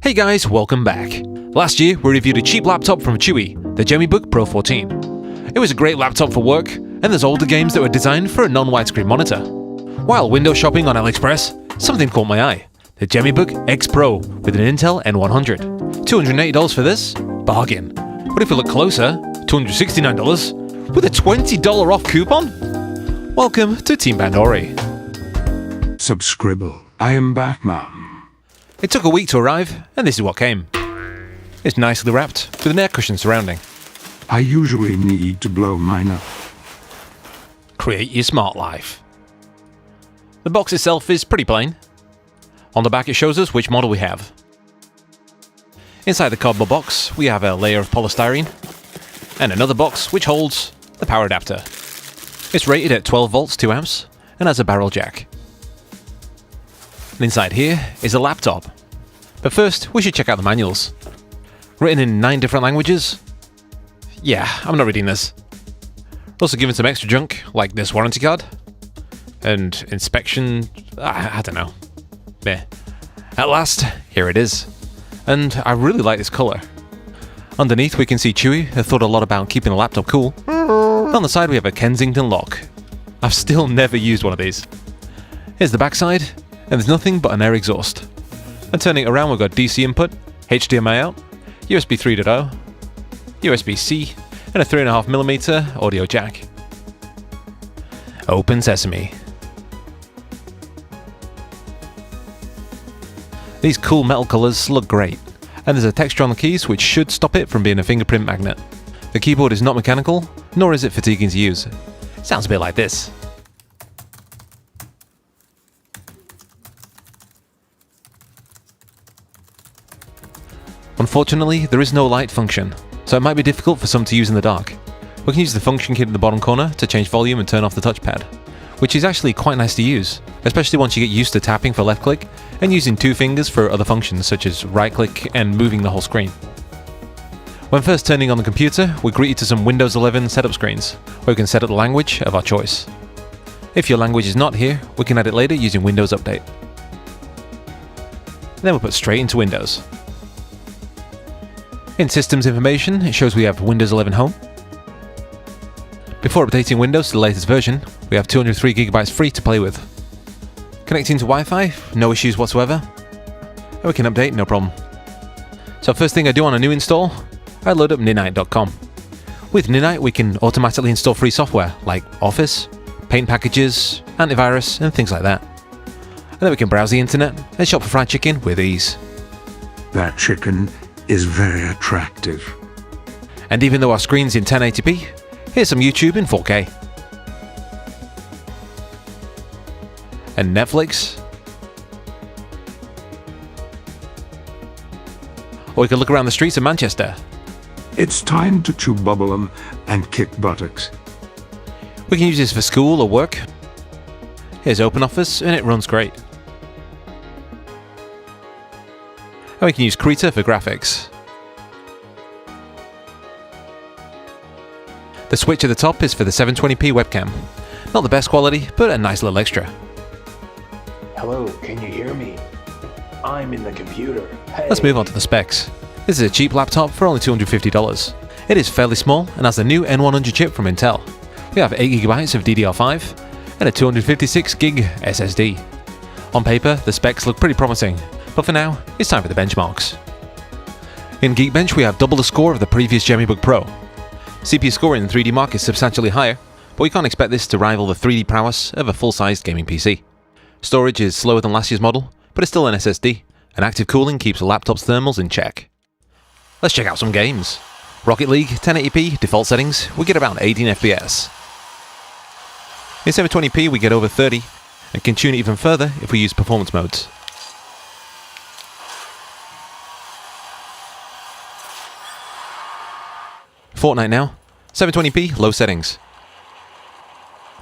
Hey guys, welcome back. Last year we reviewed a cheap laptop from Chuwi, the Gemibook Pro 14. It was a great laptop for work, and there's older games that were designed for a non-widescreen monitor. While window shopping on AliExpress, something caught my eye. The Gemibook XPRO with an Intel N100. $280 for this? Bargain. But if we look closer, $269 with a $20 off coupon? Welcome to Team Bandori. Subscribble. I am Batman. It took a week to arrive, and this is what came. It's nicely wrapped, with an air cushion surrounding. I usually need to blow mine up. Create your smart life. The box itself is pretty plain. On the back it shows us which model we have. Inside the cardboard box we have a layer of polystyrene, and another box which holds the power adapter. It's rated at 12 volts 2 amps, and has a barrel jack. And inside here is a laptop. But first, we should check out the manuals. Written in 9 different languages? Yeah, I'm not reading this. Also given some extra junk, like this warranty card. And inspection... I don't know. Meh. At last, here it is. And I really like this colour. Underneath we can see Chuwi has thought a lot about keeping the laptop cool. On the side we have a Kensington lock. I've still never used one of these. Here's the backside. And there's nothing but an air exhaust. And turning it around we've got DC input, HDMI out, USB 3.0, USB-C, and a 3.5mm audio jack. Open sesame. These cool metal colours look great, and there's a texture on the keys which should stop it from being a fingerprint magnet. The keyboard is not mechanical, nor is it fatiguing to use. It sounds a bit like this. Unfortunately, there is no light function, so it might be difficult for some to use in the dark. We can use the function key in the bottom corner to change volume and turn off the touchpad, which is actually quite nice to use, especially once you get used to tapping for left click and using 2 fingers for other functions such as right click and moving the whole screen. When first turning on the computer, we greet you to some Windows 11 setup screens, where we can set up the language of our choice. If your language is not here, we can add it later using Windows Update. Then we're put straight into Windows. In Systems Information, it shows we have Windows 11 Home. Before updating Windows to the latest version, we have 203GB free to play with. Connecting to Wi-Fi, no issues whatsoever. And we can update, no problem. So first thing I do on a new install, I load up Ninite.com. With Ninite we can automatically install free software like Office, Paint packages, antivirus and things like that. And then we can browse the internet and shop for fried chicken with ease. That chicken is very attractive. And even though our screen's in 1080p, here's some YouTube in 4K. And Netflix. Or we could look around the streets of Manchester. It's time to chew bubblegum and kick buttocks. We can use this for school or work. Here's OpenOffice and it runs great. And we can use Krita for graphics. The switch at the top is for the 720p webcam. Not the best quality, but a nice little extra. Hello, can you hear me? I'm in the computer. Hey. Let's move on to the specs. This is a cheap laptop for only $250. It is fairly small and has the new N100 chip from Intel. We have 8GB of DDR5 and a 256GB SSD. On paper, the specs look pretty promising, but for now, it's time for the benchmarks. In Geekbench, we have double the score of the previous Gemibook Pro. CPU score in the 3D mark is substantially higher, but we can't expect this to rival the 3D prowess of a full-sized gaming PC. Storage is slower than last year's model, but it's still an SSD, and active cooling keeps the laptop's thermals in check. Let's check out some games. Rocket League, 1080p, default settings, we get about 18 FPS. In 720p we get over 30, and can tune it even further if we use performance modes. Fortnite now, 720p, low settings.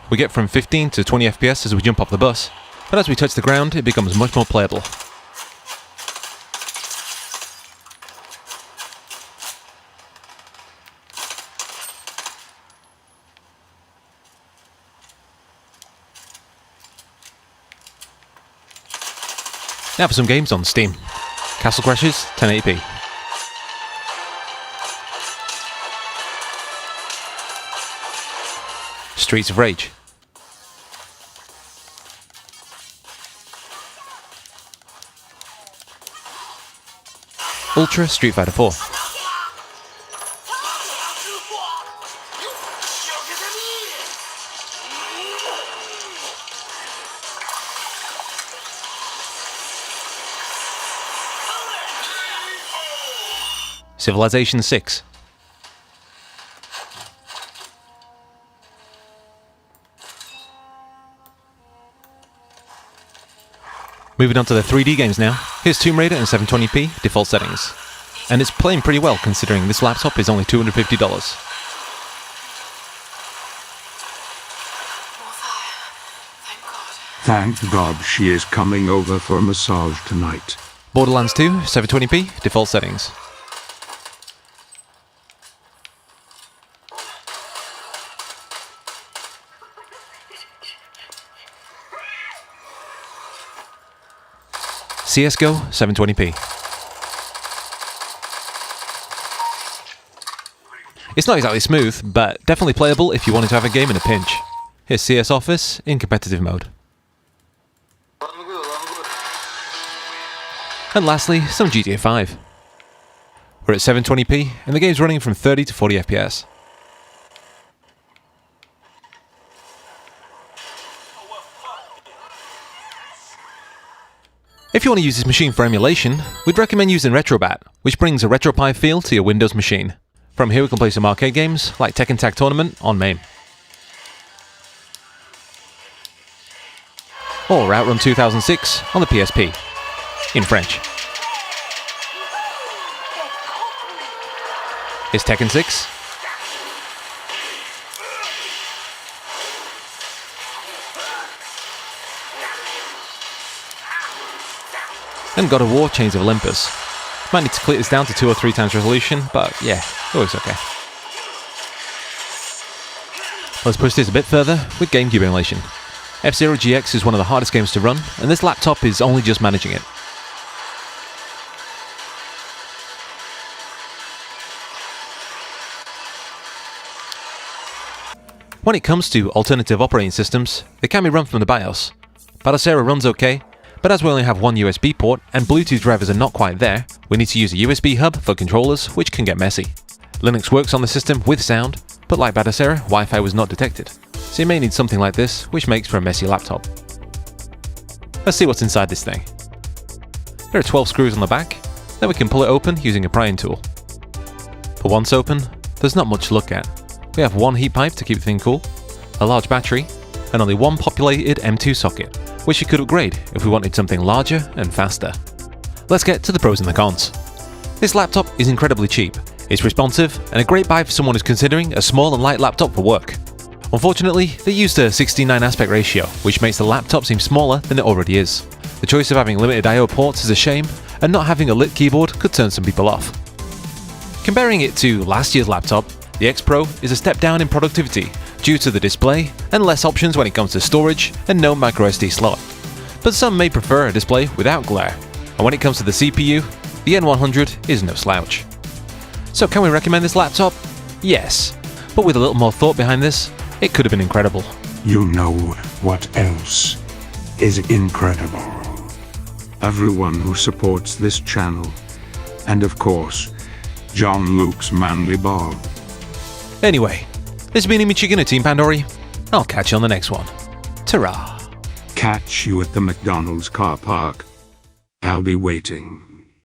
We get from 15 to 20 FPS as we jump off the bus, but as we touch the ground it becomes much more playable. Now for some games on Steam. Castle Crashers, 1080p. Streets of Rage. Ultra Street Fighter 4. Civilization 6. Moving on to the 3D games now. Here's Tomb Raider in 720p, default settings. And it's playing pretty well considering this laptop is only $250. Thank God she is coming over for a massage tonight. Borderlands 2, 720p, default settings. CSGO, 720p. It's not exactly smooth, but definitely playable if you wanted to have a game in a pinch. Here's CS Office in competitive mode. And lastly, some GTA 5. We're at 720p, and the game's running from 30 to 40 FPS. If you want to use this machine for emulation, we'd recommend using RetroBat, which brings a RetroPie feel to your Windows machine. From here we can play some arcade games, like Tekken Tag Tournament on MAME. Or Outrun 2006 on the PSP, in French. Here's Tekken 6. And God of War Chains of Olympus. Might need to click this down to 2 or 3 times resolution, but yeah, it looks okay. Let's push this a bit further with GameCube emulation. F-Zero GX is one of the hardest games to run, and this laptop is only just managing it. When it comes to alternative operating systems, they can be run from the BIOS. Battlesera runs okay, but as we only have one USB port and Bluetooth drivers are not quite there, we need to use a USB hub for controllers, which can get messy. Linux works on the system with sound, but like Battlesera, Wi-Fi was not detected, so you may need something like this, which makes for a messy laptop. Let's see what's inside this thing. There are 12 screws on the back, then we can pull it open using a prying tool. But once open, there's not much to look at. We have one heat pipe to keep the thing cool, a large battery, and only one populated M2 socket, which you could upgrade if we wanted something larger and faster. Let's get to the pros and the cons. This laptop is incredibly cheap, it's responsive, and a great buy for someone who's considering a small and light laptop for work. Unfortunately, they used a 16:9 aspect ratio, which makes the laptop seem smaller than it already is. The choice of having limited I/O ports is a shame, and not having a lit keyboard could turn some people off. Comparing it to last year's laptop, the XPRO is a step down in productivity due to the display and less options when it comes to storage and no microSD slot. But some may prefer a display without glare, and when it comes to the CPU, the N100 is no slouch. So can we recommend this laptop? Yes, but with a little more thought behind this, it could have been incredible. You know what else is incredible? Everyone who supports this channel, and of course, John Luke's manly ball. Anyway, this has been Imichigan at Team Pandori. I'll catch you on the next one. Ta-ra! Catch you at the McDonald's car park. I'll be waiting.